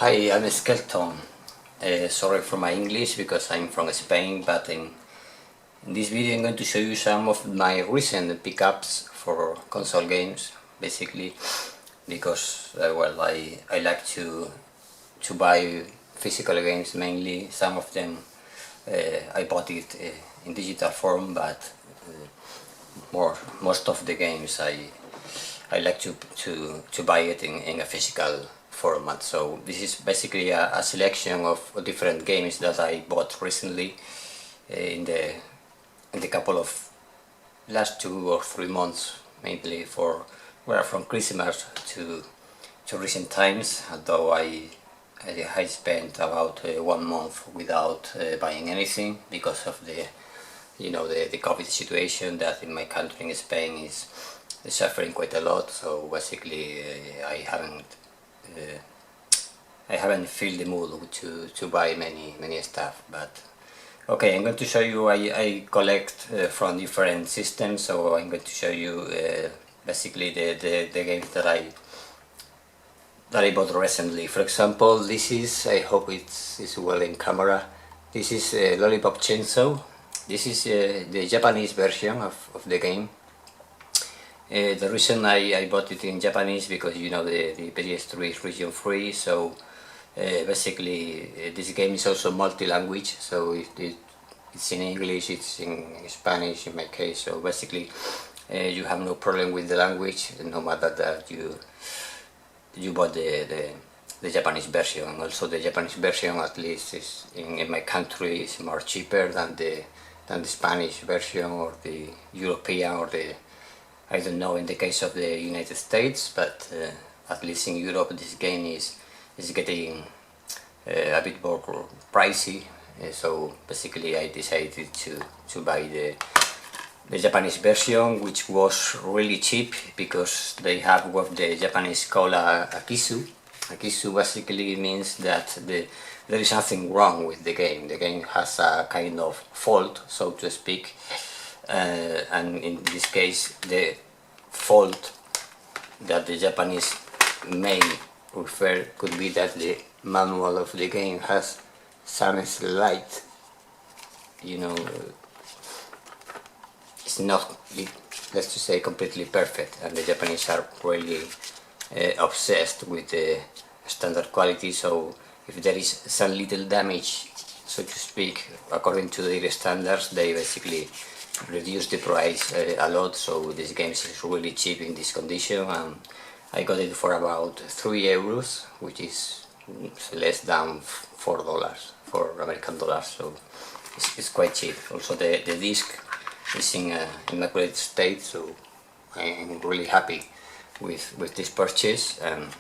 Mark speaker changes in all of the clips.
Speaker 1: Hi, I'm Skelton. Sorry for my English because I'm from Spain, but in this video I'm going to show you some of my recent pickups for console games, basically because I like to buy physical games mainly. Some of them I bought it in digital form, but most of the games I like to buy it in a physical format. So this is basically a selection of different games that I bought recently in the couple of last 2 or 3 months, mainly from Christmas to recent times. Although I spent about 1 month without buying anything because of the COVID situation that in my country in Spain is suffering quite a lot. So basically I haven't feel the mood to buy many stuff. But okay, I'm going to show you. I collect from different systems, so I'm going to show you basically the games that I bought recently. For example, this is, I hope it's well in camera, this is Lollipop Chainsaw. This is the Japanese version of the game. The reason I bought it in Japanese because the PS3 is region free, so basically this game is also multi-language, so it's in English, it's in Spanish in my case, so basically you have no problem with the language, no matter that you bought the Japanese version. And also the Japanese version, at least is in my country, is more cheaper than the Spanish version or the European or the, I don't know in the case of the United States, but at least in Europe this game is getting a bit more pricey. So basically I decided to buy the Japanese version, which was really cheap because they have what the Japanese call a Akisu. Akisu basically means that there is something wrong with the game. The game has a kind of fault, so to speak, and in this case the fault that the Japanese may refer could be that the manual of the game has some slight, it's not, let's just say, completely perfect, and the Japanese are really obsessed with the standard quality. So if there is some little damage, so to speak, according to their standards, they basically reduce the price a lot. So this game is really cheap in this condition, and I got it for about €3, which is less than $4 for American dollars, so it's quite cheap. Also the disc is in immaculate state, so I'm really happy with this purchase, and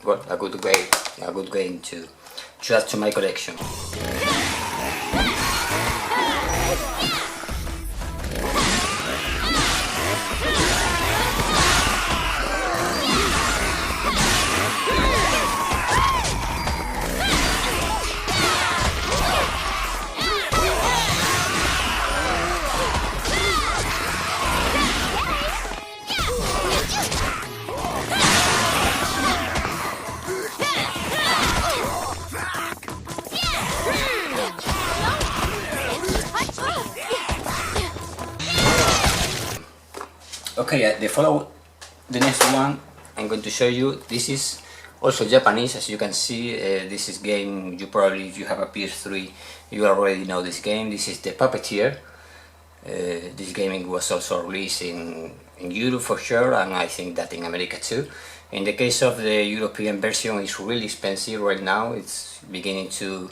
Speaker 1: well, a good game to add to my collection. Okay, the next one I'm going to show you, this is also Japanese. As you can see, this is game, if you have a PS3, you already know this game. This is the Puppeteer. This gaming was also released in Europe for sure, and I think that in America too. In the case of the European version, it's really expensive right now. It's beginning to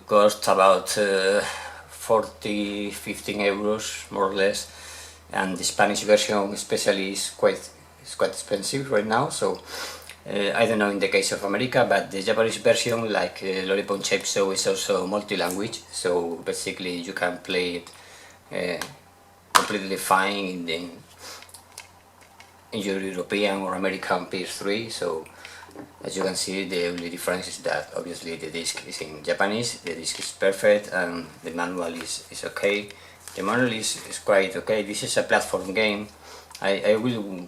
Speaker 1: cost about 15 euros more or less, and the Spanish version especially is quite expensive right now. So I don't know in the case of America, but the Japanese version, like Lollipop Chainsaw, is also multi-language, so basically you can play it completely fine in your European or American PS3. So as you can see, the only difference is that obviously the disc is in Japanese, the disc is perfect, and the manual is okay. The manual is quite okay. This is a platform game. I will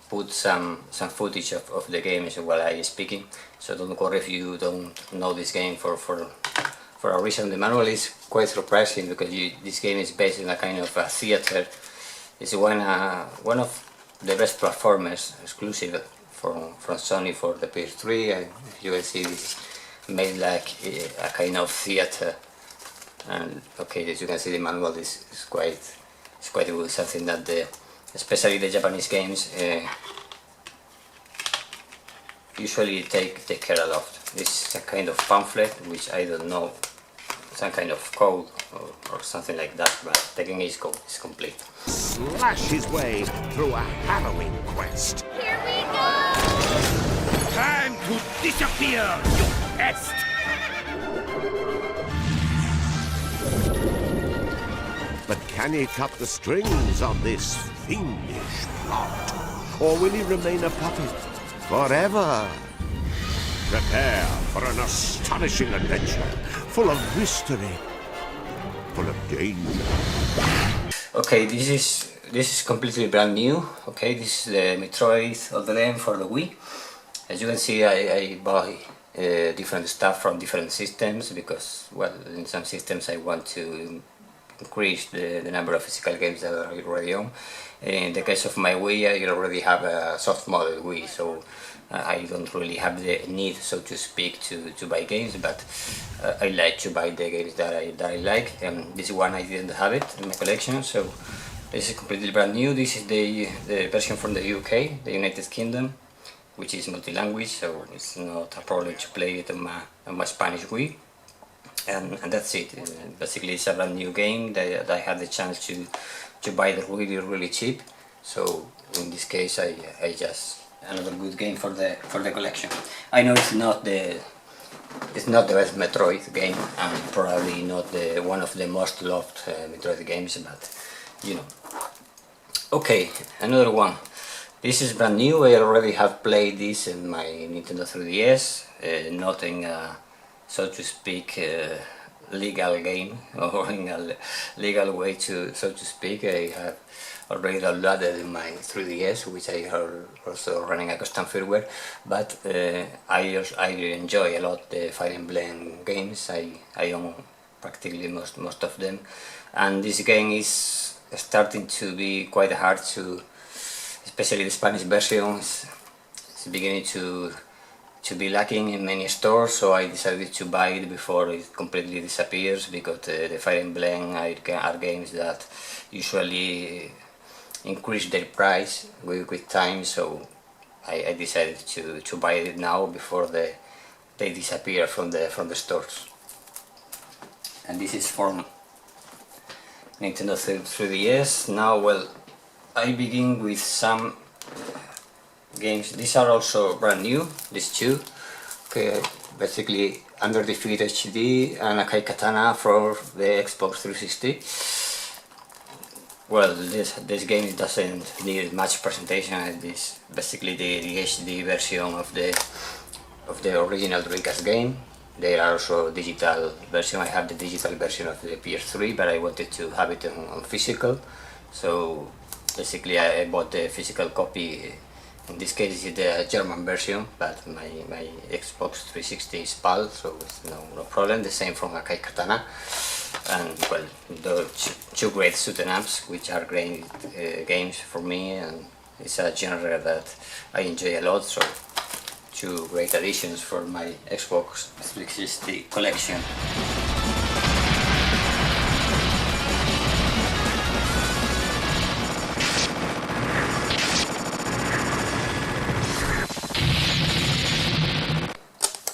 Speaker 1: put some footage of the game while I speaking, so don't worry if you don't know this game for a reason. The manual is quite surprising because this game is based in a kind of a theater. It's one of the best platformers exclusive from Sony for the PS3, and you will see this made like a kind of theater. And okay, as you can see, the manual is quite good, something that especially the Japanese games usually take care a lot. This is a kind of pamphlet, which I don't know, some kind of code or something like that, but the game is complete.
Speaker 2: Slash his way through a harrowing quest.
Speaker 3: Here we go!
Speaker 2: Time to disappear, you pest! But can he cut the strings on this fiendish plot? Or will he remain a puppet forever? Prepare for an astonishing adventure, full of mystery, full of danger.
Speaker 1: Okay, this is completely brand new. Okay, this is the Metroid Other M for the Wii. As you can see, I buy different stuff from different systems because, well, in some systems I want to increase the number of physical games that I already own. In the case of my Wii, I already have a soft model Wii, so I don't really have the need, so to speak, to buy games, but I like to buy the games that I like. This one I didn't have it in my collection, so this is completely brand new. This is the version from the UK, the United Kingdom, which is multi-language, so it's not a problem to play it on my Spanish Wii. And that's it. Basically, it's a brand new game that I had the chance to buy it really cheap. So in this case, I just another good game for the collection. I know it's not the best Metroid game, and probably not one of the most loved Metroid games, but you know. Okay, another one. This is brand new. I already have played this in my Nintendo 3DS, not in so to speak legal game or in a legal way so to speak. I have already downloaded in my 3DS, which I are also running a custom firmware, but I enjoy a lot the Fire Emblem games. I own practically most of them, and this game is starting to be quite hard to, especially the Spanish version is beginning to be lacking in many stores, so I decided to buy it before it completely disappears, because the Fire Emblem are games that usually increase their price with time, so I decided to buy it now before they disappear from the stores. And this is from Nintendo 3DS. Now, well, I begin with some games. These are also brand new, these two. Okay, basically Under Defeat HD and Akai Katana for the Xbox 360. Well, this game doesn't need much presentation. It is basically the HD version of the original Dreamcast game. There are also digital version. I have the digital version of the PS3, but I wanted to have it on physical. So basically I bought the physical copy. In this case it's the German version, but my Xbox 360 is PAL, so it's no problem. The same from Akai Katana. And well, the two great shoot 'em ups, which are great games for me, and it's a genre that I enjoy a lot, so two great additions for my Xbox 360 collection.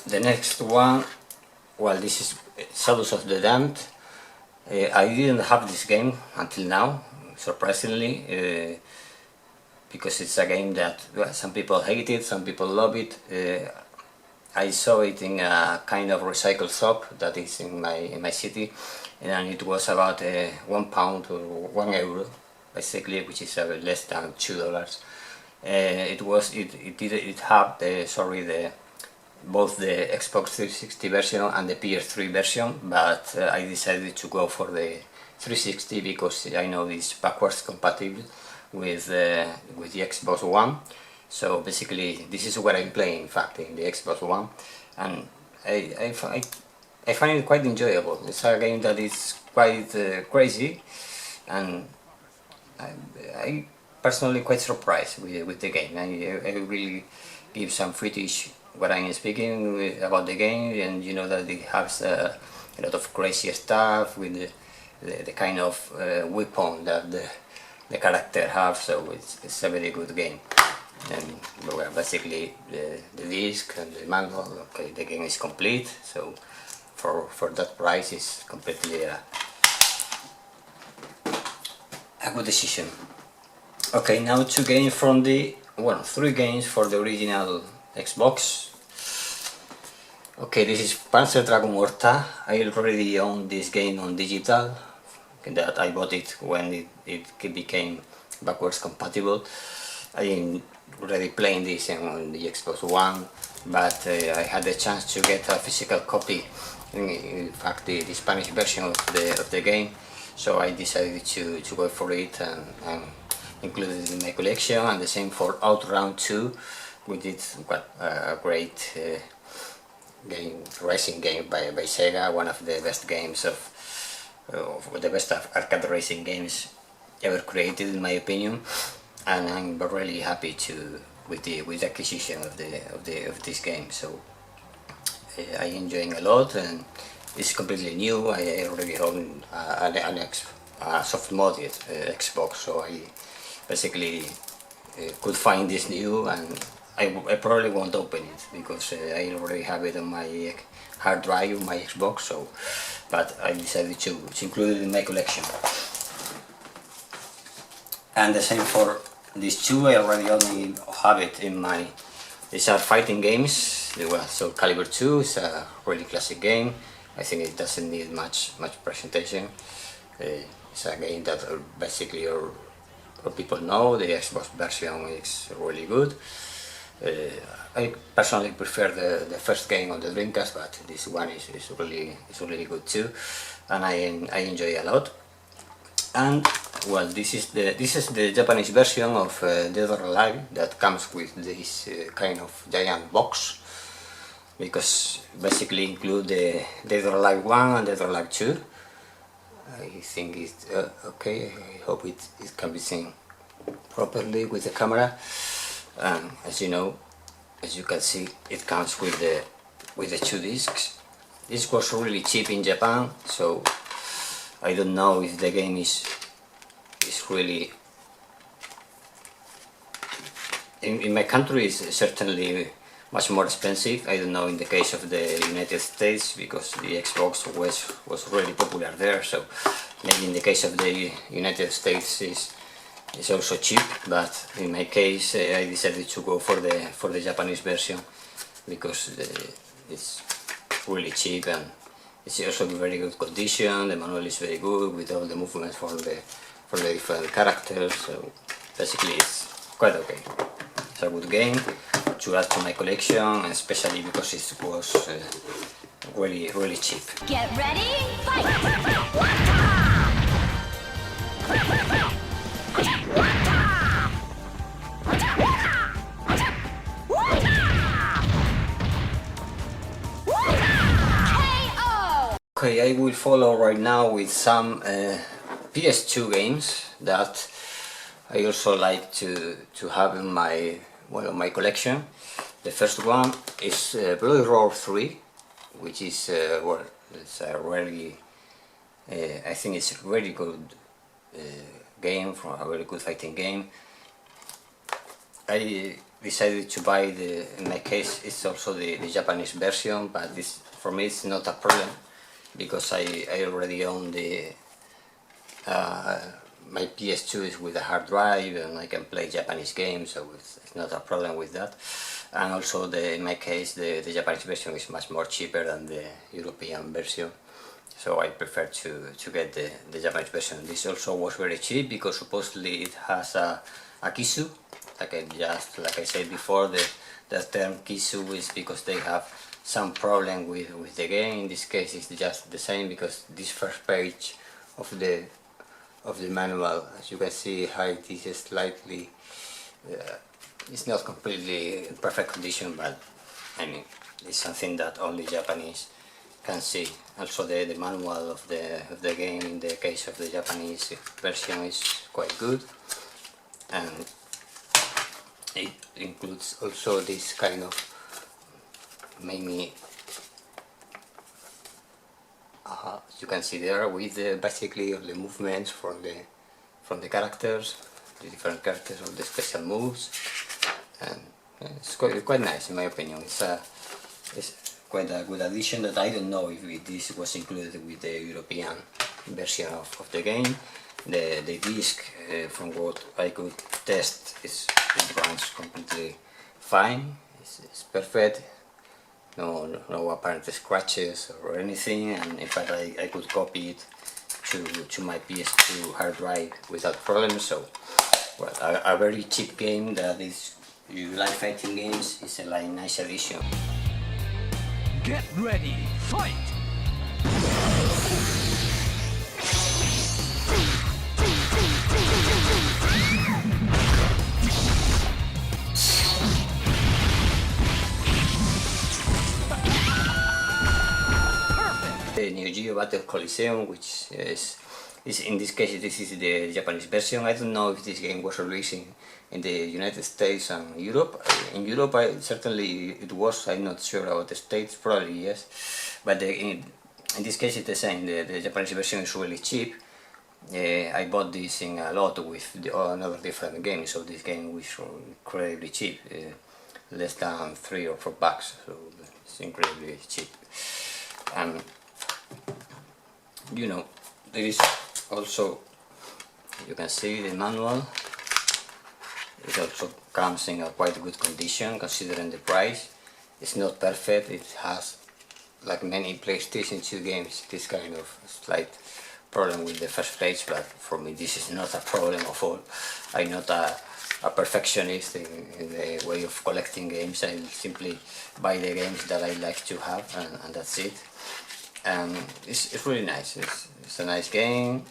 Speaker 1: The next one, well, this is Shadows of the Damned. I didn't have this game until now, surprisingly, because it's a game that, well, some people hate it, some people love it. I saw it in a kind of recycle shop that is in my city, and it was about £1 or €1, basically, which is less than $2. It had both the Xbox 360 version and the PS3 version, but I decided to go for the 360 because I know it's backwards compatible with the Xbox One. So basically, this is what I'm playing, in fact, in the Xbox One, and I find it quite enjoyable. It's a game that is quite crazy, and I personally quite surprised with the game. I really give some British what I'm speaking about the game, and you know that it has a lot of crazy stuff with the kind of weapon that the character have. So it's a very good game. And well, basically the disc and the manual. Okay, the game is complete. So for that price, it's completely a good decision. Okay, now two games from the, well, three games for the original Xbox. Okay, this is Panzer Dragoon Horta. I already own this game on digital, that I bought it when it became backwards compatible. I'm already playing this on the Xbox One, but I had the chance to get a physical copy, in fact the Spanish version of the game, so I decided to go for it and include it in my collection. And the same for Outrun 2, which is a great game, racing game by Sega, one of the best games of the best arcade racing games ever created, in my opinion. And I'm really happy with the acquisition of this game. So I'm enjoying a lot, and it's completely new. I already own a soft modded Xbox, so I basically could find this new, and I probably won't open it because I already have it on my hard drive on my Xbox. So, but I decided to include it in my collection. And the same for these two. I already only have it in my. These are fighting games. Well, Soul Calibur 2 is a really classic game. I think it doesn't need much presentation. It's a game that basically all people know. The Xbox version is really good. I personally prefer the first game on the Dreamcast, but this one is really good too, and I enjoy a lot. And well, this is the Japanese version of Dead or Alive, that comes with this kind of giant box, because basically include the Dead or Alive 1 and Dead or Alive 2. I think it's okay. I hope it can be seen properly with the camera. As you know, as you can see, it comes with the two discs. This was really cheap in Japan, so I don't know if the game is really. In my country, it's certainly much more expensive. I don't know in the case of the United States, because the Xbox was really popular there. So maybe in the case of the United States it's also cheap. But in my case, I decided to go for the Japanese version because it's really cheap, and it's also in very good condition. The manual is very good with all the movements for the different characters. So basically, it's quite okay. It's a good game to add to my collection, especially because it was really cheap.
Speaker 3: Get ready, fight!
Speaker 1: Okay, I will follow right now with some PS2 games that I also like to have in my collection. The first one is Bloody Roar 3, which is well, it's a really I think it's a very good game, from a very good fighting game. I decided to buy in my case it's also the Japanese version, but this for me it's not a problem because I already own my PS2 is with a hard drive, and I can play Japanese games, so it's not a problem with that. And also in my case the Japanese version is much more cheaper than the European version, so I prefer to get the Japanese version. This also was very cheap because supposedly it has a Kisu. Like I said before, the term Kisu is because they have some problem with the game. In this case it's just the same, because this first page of of the manual. As you can see, height is slightly, it's not completely perfect condition, but I mean, it's something that only Japanese can see. Also, the manual of the game in the case of the Japanese version is quite good, and it includes also this kind of maybe you can see there with basically all the movements from the characters, the different characters of the special moves, and it's quite nice in my opinion. It's quite a good addition that I don't know if this was included with the European version of the game. The disc, from what I could test, it runs completely fine. It's perfect. No apparent scratches or anything, and in fact I could copy it to my PS2 hard drive without problem. So, well, a very cheap game that is, you like fighting games, is a nice addition.
Speaker 3: Get ready, fight!
Speaker 1: The Neo Geo Battle Coliseum, which is in this case this is the Japanese version. I don't know if this game was released in the United States and Europe. In Europe, certainly it was. I'm not sure about the States. Probably yes, but in this case it's the same. The Japanese version is really cheap. I bought this in a lot with another different games, so this game was incredibly cheap, less than $3 or $4, so it's incredibly cheap. You know, there is also, you can see the manual. It also comes in a quite good condition considering the price. It's not perfect. It has, like many PlayStation 2 games, this kind of slight problem with the first page, but for me this is not a problem of all. I'm not a perfectionist in the way of collecting games. I simply buy the games that I like to have, and that's it. And it's really nice. It's a nice game.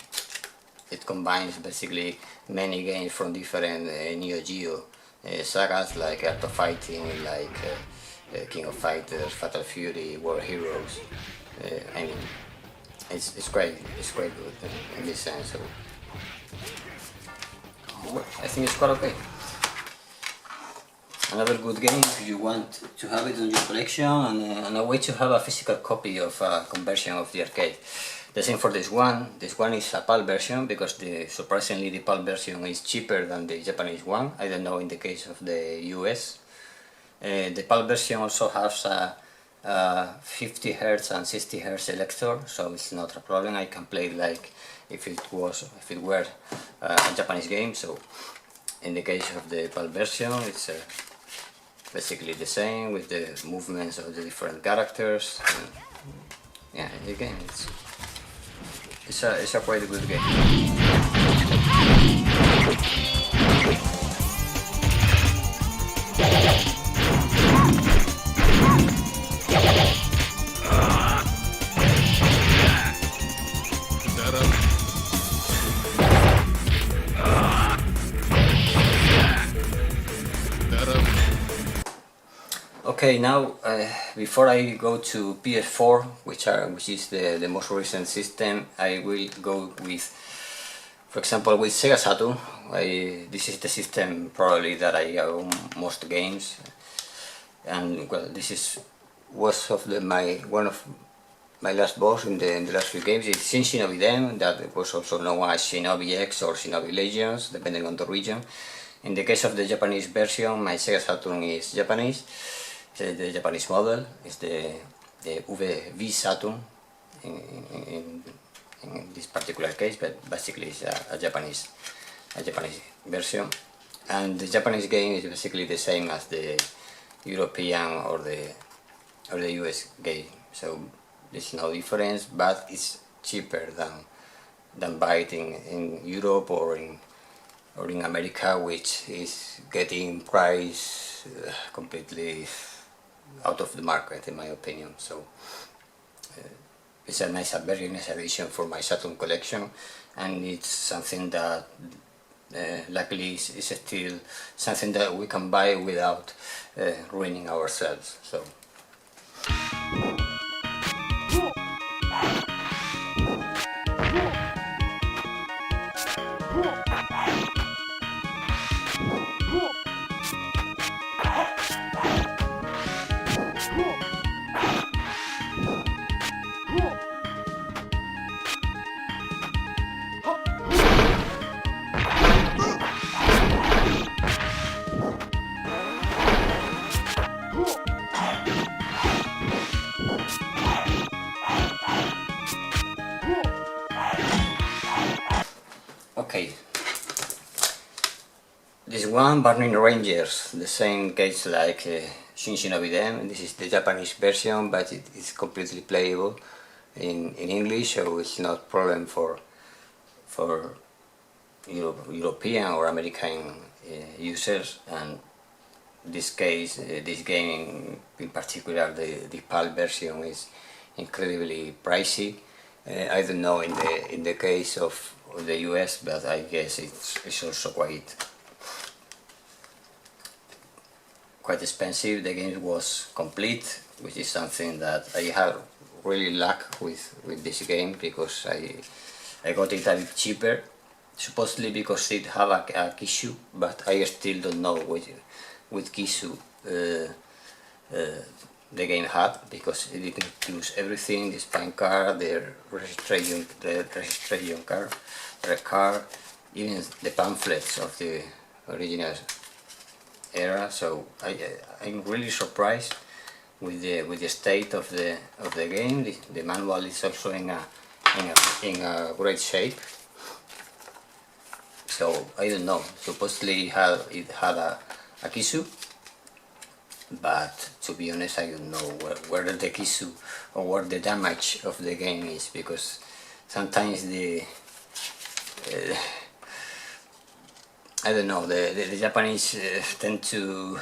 Speaker 1: It combines basically many games from different Neo Geo sagas, like Art of Fighting, like King of Fighters, Fatal Fury, War Heroes. I mean, it's quite good in this sense. So, well, I think it's quite okay. Another good game if you want to have it in your collection, and a way to have a physical copy of a conversion of the arcade. The same for this one. This one is a PAL version, because surprisingly the PAL version is cheaper than the Japanese one. I don't know in the case of the US. The PAL version also has a 50 Hz and 60 Hz selector, so it's not a problem. I can play it like if it were a Japanese game. So in the case of the PAL version, it's basically the same with the movements of the different characters. Yeah, again, it's a quite good game. Okay, now before I go to PS4, which is the most recent system, I will go with, for example, with Sega Saturn. This is the system probably that I own most games, and well, this was one of my last boss in the last few games. It's Shin Shinobi Den, that was also known as Shinobi X or Shinobi Legends, depending on the region. In the case of the Japanese version, my Sega Saturn is Japanese. The Japanese model is the V Saturn in this particular case, but basically it's a Japanese version, and the Japanese game is basically the same as the European or the US game. So there's no difference, but it's cheaper than buy it in Europe or in America, which is getting price completely out of the market in my opinion. So it's a very nice addition for my Saturn collection, and it's something that luckily is still something that we can buy without ruining ourselves. So. Okay, this one, Burning Rangers, the same case like Shin Shinobi Den. This is the Japanese version, but it is completely playable in English, so it's not problem for European or American users. And in this case, this game in particular, the PAL version is incredibly pricey. I don't know in the case of the US, but I guess it's also quite expensive. The game was complete, which is something that I have really luck with this game, because I got it a bit cheaper, supposedly because it have a Kishu, but I still don't know which Kishu the game had, because it didn't include everything: the spine card, the registration card, the card, even the pamphlets of the original era. So I'm really surprised with the state of the game. The manual is also in a great shape. So I don't know. Supposedly it had a Kisu, but to be honest, I don't know where the Kisu or where the damage of the game is, because sometimes I don't know, the Japanese tend to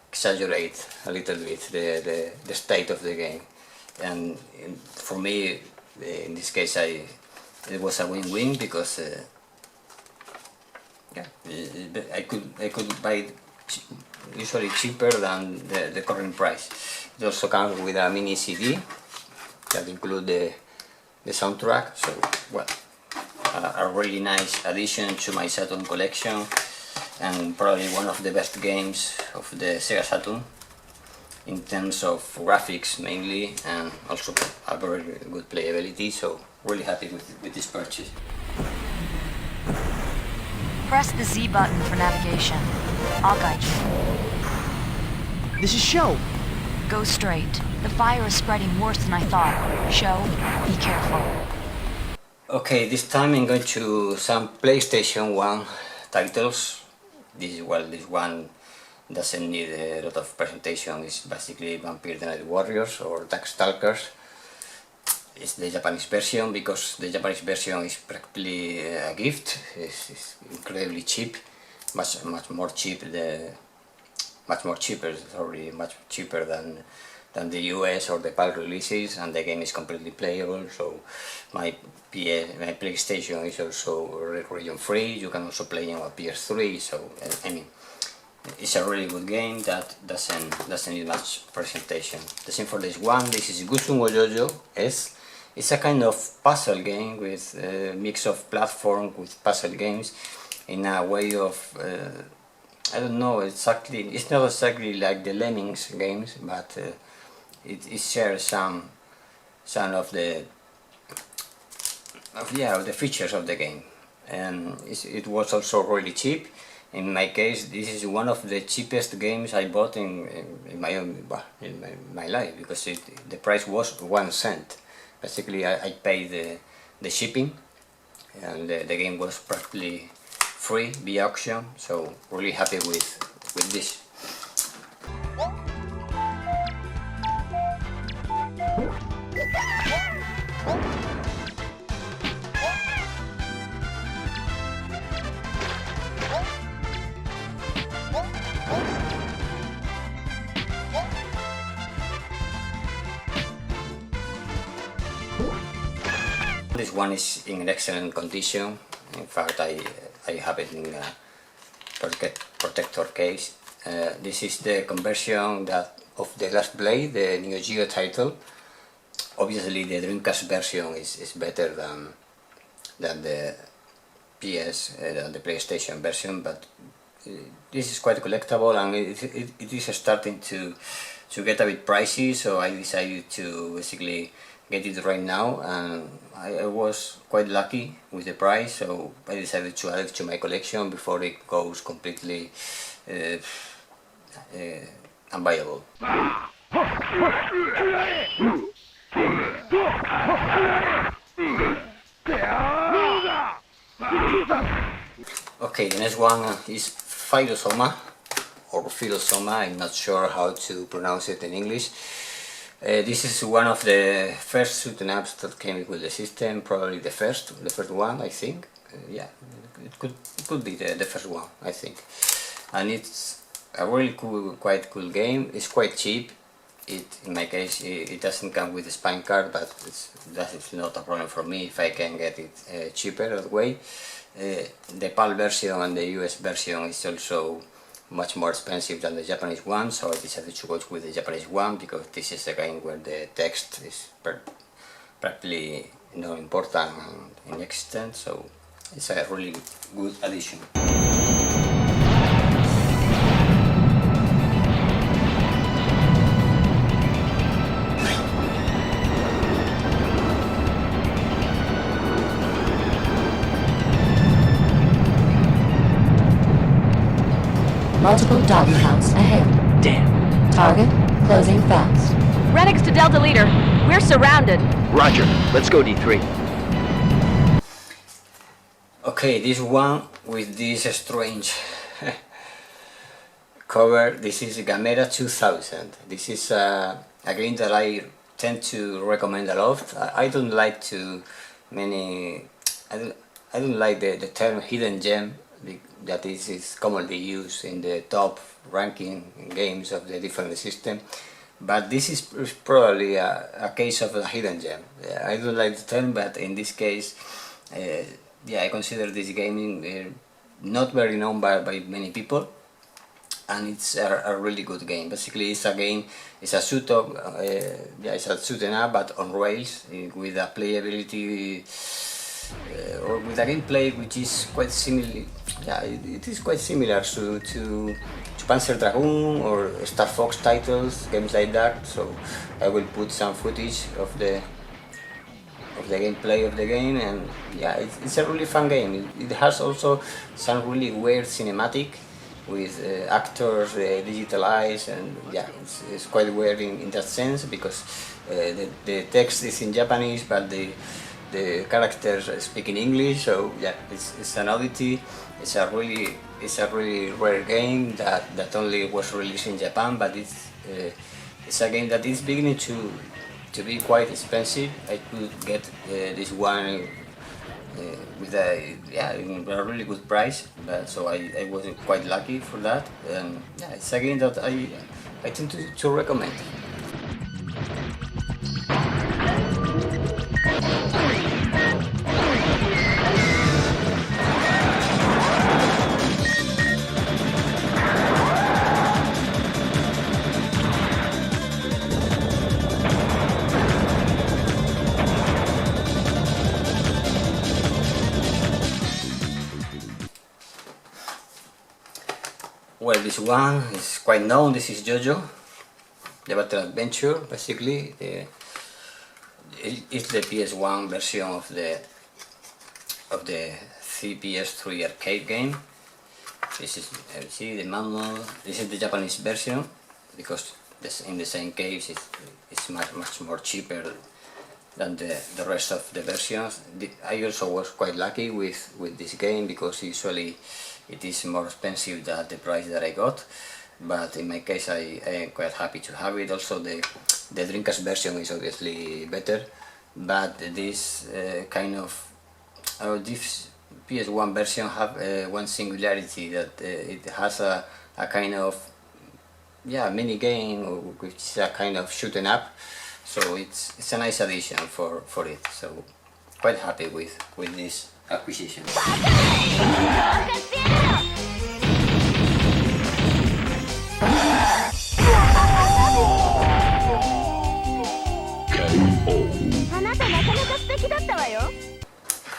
Speaker 1: exaggerate a little bit the state of the game, and for me, in this case, it was a win-win, because I could buy it usually cheaper than the current price. It also comes with a mini CD that includes the soundtrack, so well, a really nice addition to my Saturn collection, and probably one of the best games of the Sega Saturn in terms of graphics mainly, and also a very good playability. So really happy with this purchase.
Speaker 4: Press the Z button for navigation. I'll guide you.
Speaker 5: This is Show.
Speaker 4: Go straight. The fire is spreading worse than I thought. Show, be careful.
Speaker 1: Okay, this time I'm going to some PlayStation 1 titles. This one doesn't need a lot of presentation. It's basically Vampire the Night Warriors or Darkstalkers. It's the Japanese version, because the Japanese version is practically a gift. It's incredibly cheap, much more cheaper than the US or the PAL releases, and the game is completely playable. So my PlayStation is also region free. You can also play on a PS3. So I mean, it's a really good game that doesn't need much presentation. The same for this one. This is Gusum Ojojo S. It's a kind of puzzle game with a mix of platform with puzzle games, in a way of I don't know exactly. It's not exactly like the Lemmings games, but it shares some of the features of the game, and it was also really cheap. In my case, this is one of the cheapest games I bought in my life, because the price was 1 cent. Basically, I paid the shipping, and the game was practically free via auction. So really happy with this. This one is in excellent condition. In fact, I have it in a protector case. This is the conversion of the Last Blade, the Neo Geo title. Obviously, the Dreamcast version is better than the than the PlayStation version, but this is quite collectible, and it is starting to get a bit pricey, so I decided to basically get it right now, and I was quite lucky with the price, so I decided to add it to my collection before it goes completely unviable. Okay, the next one is Philosoma, or Philosoma, I'm not sure how to pronounce it in English. This is one of the first shooting apps that came with the system, probably the first one, I think. Yeah, it could be the first one, I think. And it's a really quite cool game. It's quite cheap. In my case, it doesn't come with a spine card, but that is not a problem for me if I can get it cheaper that way. The PAL version and the US version is also much more expensive than the Japanese one, so I decided to go with the Japanese one because this is a game where the text is practically not important in extent, so it's a really good addition.
Speaker 5: Multiple doggy house ahead.
Speaker 3: Damn.
Speaker 5: Target closing fast.
Speaker 6: Renix to Delta Leader. We're surrounded.
Speaker 3: Roger. Let's go, D3.
Speaker 1: Okay, this one with this strange cover, this is Gamera 2000. This is a game that I tend to recommend a lot. I don't like I don't like the term hidden gem that is commonly used in the top ranking games of the different system, but this is probably a case of a hidden gem. I don't like the term, but in this case, yeah, I consider this game not very known by many people, and it's a really good game. Basically, it's a shoot up, it's a shooting up, but on rails with a playability. Or with a gameplay which is quite similar. Yeah, it is quite similar to Panzer Dragoon or Star Fox titles, games like that. So I will put some footage of the gameplay of the game, and yeah, it's a really fun game. It has also some really weird cinematic with actors digitalized, and yeah, it's quite weird in that sense because the text is in Japanese, but the characters speak in English, so yeah, it's an oddity. It's a really rare game that only was released in Japan, but it's a game that is beginning to be quite expensive. I could get this one with a really good price, so I was quite lucky for that. Yeah, it's a game that I tend to recommend. Well, this one is quite known. This is JoJo, the Battle Adventure. Basically, it's the PS1 version of the PS3 arcade game. This is, see the manual. This is the Japanese version because in the same case it's much more cheaper than the rest of the versions. I also was quite lucky with this game because usually it is more expensive than the price that I got, but in my case I am quite happy to have it. Also the Dreamcast version is obviously better, but this this PS1 version have one singularity, that it has a kind of mini game, which is a kind of shooting up, so it's a nice addition for it. So quite happy with this acquisition.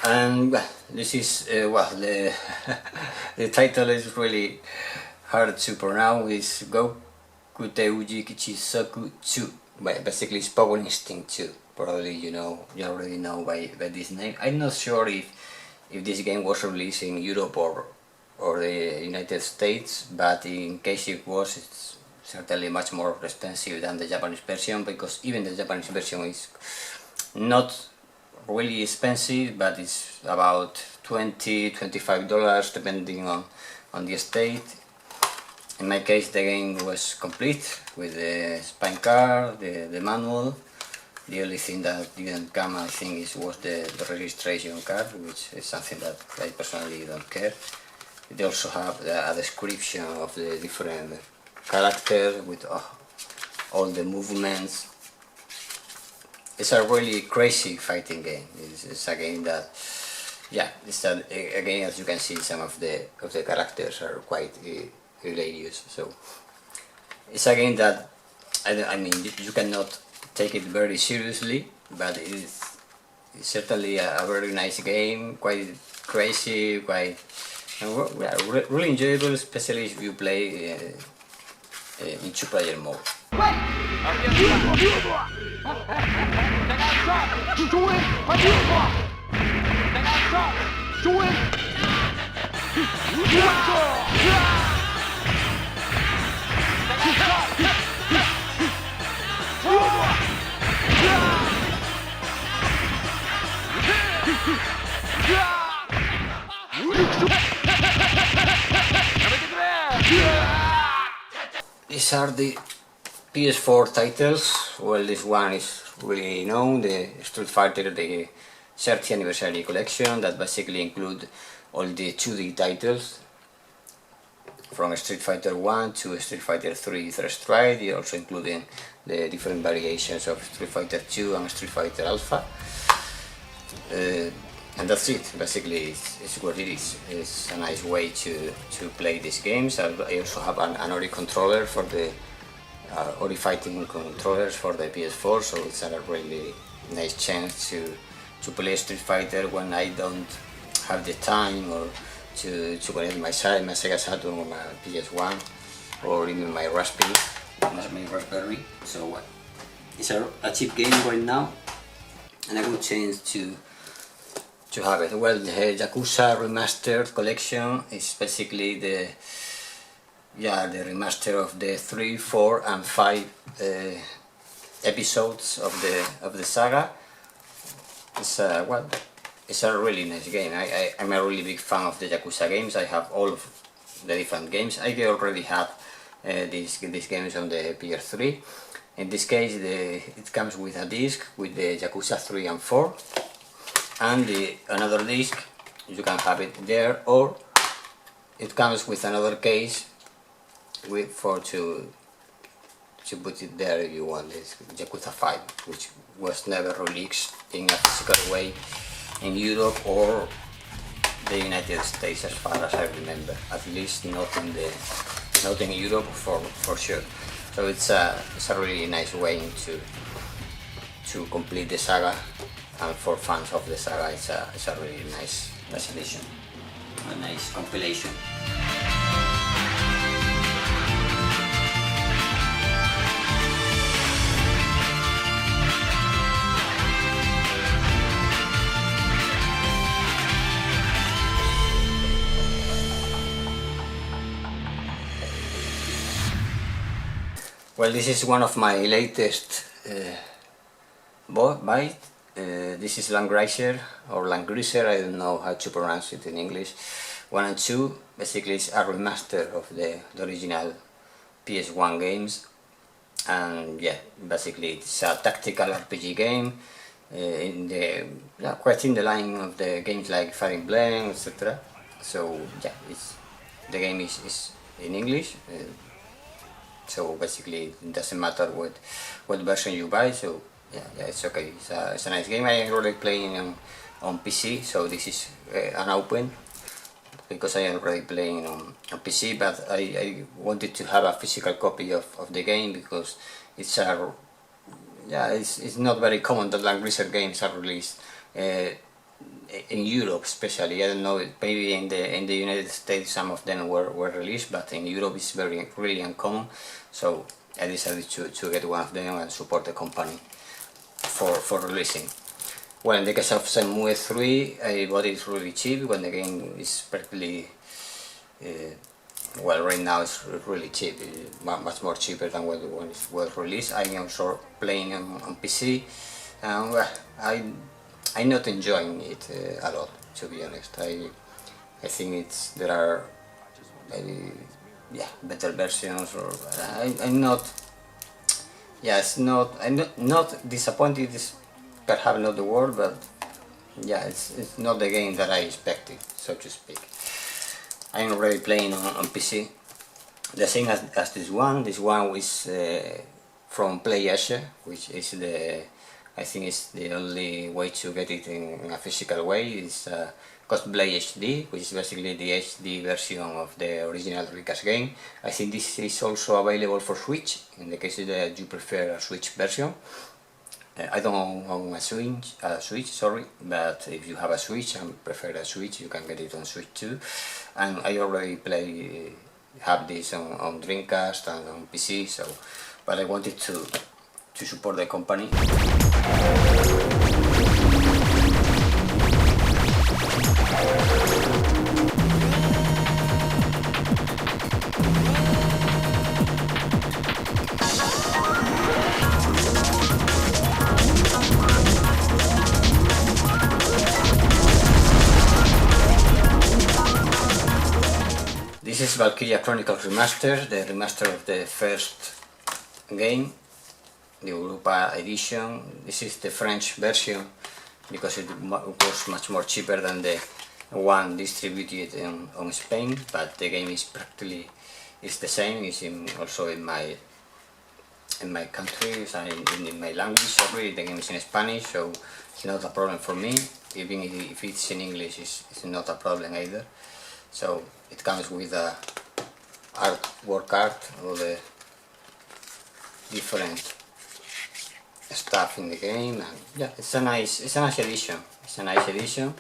Speaker 1: And well, this is the the title is really hard to pronounce. It's Goku Teuji Kichisoku 2. Well, basically it's Power Instinct 2. Probably you already know by this name. I'm not sure if this game was released in Europe or the United States, but in case it was, it's certainly much more expensive than the Japanese version, because even the Japanese version is not really expensive, but it's about $20–25 depending on the state. In my case, the game was complete with the spine card, the manual. The only thing that didn't come, I think, was the registration card, which is something that I personally don't care. They also have a description of the different characters with all the movements. It's a really crazy fighting game. It's a game that, again, as you can see, some of the characters are quite hilarious. So it's a game that I mean you cannot take it very seriously, but it's certainly a very nice game, quite crazy, quite really enjoyable, especially if you play in two-player mode. These are the PS4 titles. Well, this one is really known, the Street Fighter, the 30th anniversary collection, that basically include all the 2D titles from Street Fighter 1 to Street Fighter 3 Third Strike, also including the different variations of Street Fighter 2 and Street Fighter Alpha. And that's it. Basically, it's what it is. It's a nice way to play these games. I also have an Ori controller for the Ori fighting controllers for the PS4, so it's a really nice chance to play Street Fighter when I don't have the time, or to connect my Sega Saturn or my PS1, or even my Raspberry. So it's a cheap game right now, and a good chance to have it. Well, the Yakuza Remastered collection is basically the remaster of the 3, 4 and 5 episodes of the saga. It's a really nice game. I'm a really big fan of the Yakuza games. I have all of the different games. I already have these games on the PS3. In this case, it comes with a disc with the Yakuza 3 and 4, and another disc. You can have it there, or it comes with another case to put it there if you want. This Yakuza 5, which was never released in a physical way in Europe or the United States, as far as I remember. At least not in Europe for sure. So it's a really nice way to complete the saga, and for fans of the saga, it's a really nice edition, a nice compilation. Well, this is one of my latest buy. This is Landgreiser or Landgreiser, I don't know how to pronounce it in English. 1 and 2, basically it's a remaster of the original PS1 games, and basically it's a tactical RPG game quite in the line of the games like Fire Emblem, etc. So the game is in English. So basically it doesn't matter what version you buy, so it's okay. It's a nice game. I am already playing on PC, so this is an open because I am already playing on PC, but I wanted to have a physical copy of the game because it's not very common that Land Cruiser games are released in Europe, especially. I don't know, maybe in the United States some of them were released, but in Europe it's really uncommon. So I decided to get one of them and support the company for releasing. Well, in the case of Shenmue 3, I bought it really cheap when the game is practically, well, right now it's really cheap, much more cheaper than when it was released. I'm also playing on PC, and well, I'm not enjoying it a lot, to be honest. I think there are better versions, or I'm not disappointed. Is perhaps not the word, but yeah, it's not the game that I expected, so to speak. I'm already playing on PC. The same as this one. This one is from PlayAsia, which is I think it's the only way to get it in a physical way. It's Cosplay HD, which is basically the HD version of the original Dreamcast game. I think this is also available for Switch, in the case that you prefer a Switch version. I don't own a Switch, but if you have a Switch and prefer a Switch, you can get it on Switch too. And I already have this on Dreamcast and on PC, so, but I wanted to support the company. This is Valkyria Chronicles Remastered, the remaster of the first game, the Europa edition. This is the French version because it was much more cheaper than the one distributed on Spain, but the game is practically the same. It's also in my country, in my language. Sorry, the game is in Spanish, so it's not a problem for me. Even if it's in English, it's not a problem either. So it comes with a work art, all the different stuff in the game, and yeah, it's a nice edition. It's a nice edition.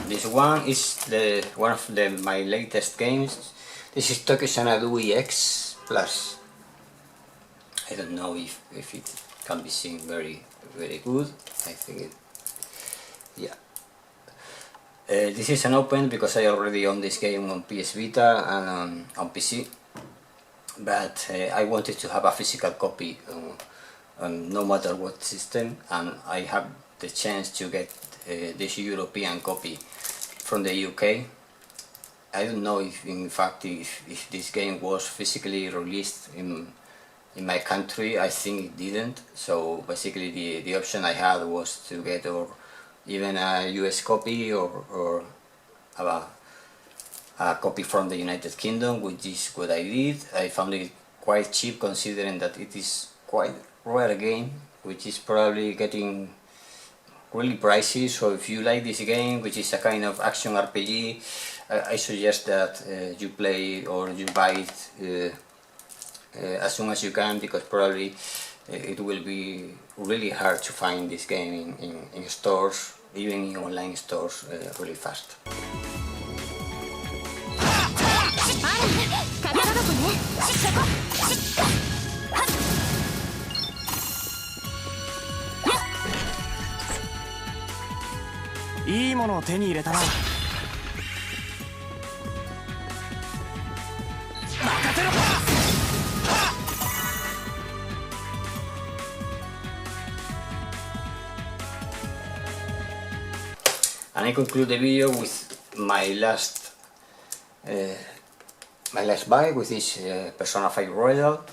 Speaker 1: This one is one of my latest games. This is Tokyo Xanadu EX Plus. I don't know if it can be seen very good. I think it, yeah. This is an open because I already own this game on PS Vita and on PC, but I wanted to have a physical copy no matter what system, and I have the chance to get this European copy from the UK. I don't know if in fact if this game was physically released in my country. I think it didn't, so basically the option I had was to get or even a US copy or a copy from the United Kingdom, which is what I did. I found it quite cheap considering that it is quite rare game, which is probably getting really pricey. So if you like this game, which is a kind of action RPG, I suggest that you play or you buy it as soon as you can, because probably it will be really hard to find this game in stores, even in online stores, really fast. And I conclude the video with my last bike with this Persona 5 Royal,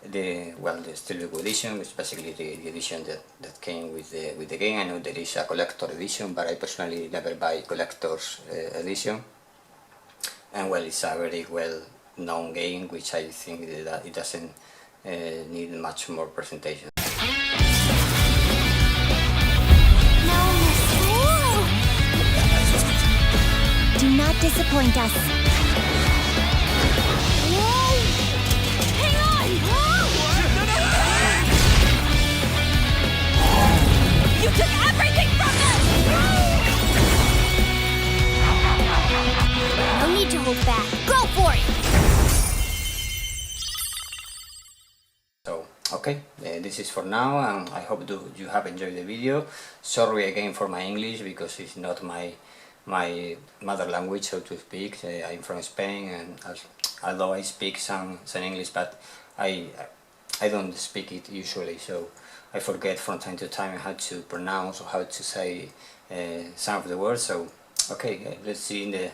Speaker 1: the Steelbook edition, which is basically the edition that came with the game. I know there is a collector edition, but I personally never buy collector's edition. And well, it's a very well known game, which I think that it doesn't need much more presentation.
Speaker 7: Do not disappoint us. Whoa! Hang on! You took everything from us! No need to hold back. Go for it!
Speaker 1: So, okay, this is for now, and I hope you have enjoyed the video. Sorry again for my English, because it's not my mother language, so to speak. I'm from Spain, and although I speak some English, but I don't speak it usually, so I forget from time to time how to pronounce or how to say some of the words. So okay, let's see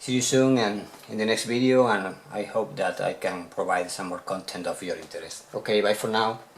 Speaker 1: you soon and in the next video, and I hope that I can provide some more content of your interest. Okay, bye for now.